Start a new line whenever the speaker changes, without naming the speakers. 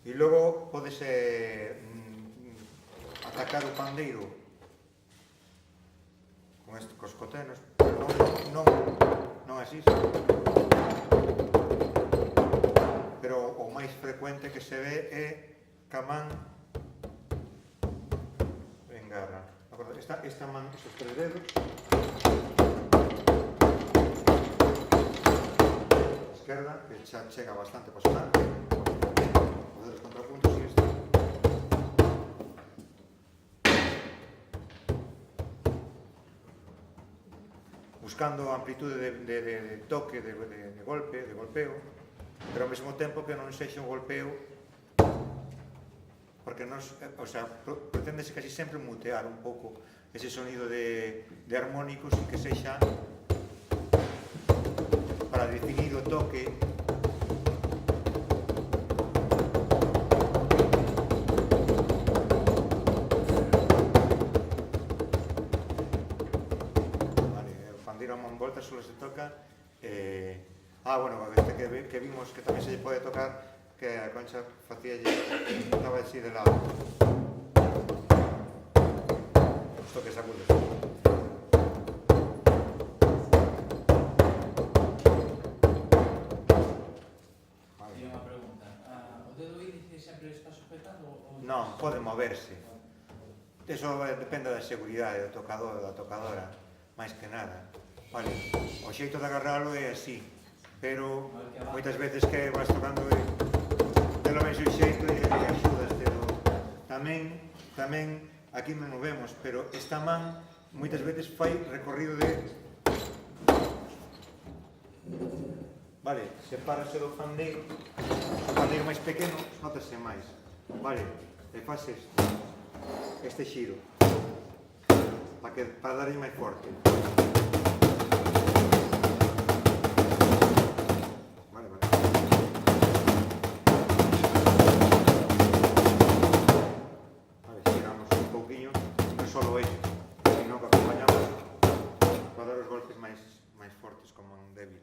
E logo podes atacar o pandeiro cos cotenos, non así, pero o máis frecuente que se ve é ca man engarra. Esta man, esos tres dedos, esquerda, que xa chega bastante para sonar, o dedos contrapuntos e isto. Buscando a amplitude de toque, de golpe, de golpeo, pero ao mesmo tempo que non sexa un golpeo, porque preténdese casi sempre mutear un pouco ese sonido de armónicos e que sexa para definir o toque. A man volta solo se toca bueno, este que vimos que tamén se lle pode tocar, que a Concha facíalle, estaba así de lado, os toques agudos.
E unha pregunta, o dedo índice sempre está sujetado?
Non, pode moverse. Eso depende da seguridade do tocador ou da tocadora, máis que nada. Vale, o xeito de agarralo é así, pero moitas veces que vas tocando te lo ves o xeito e axudas, pero tamén aquí non o vemos, pero esta man moitas veces fai recorrido de... Vale, sepárase do pandeiro, o pandeiro máis pequeno notase máis, vale, e faz este xiro, para darlle máis forte. Sino que acompañamos para dar os golpes máis fortes como un débil.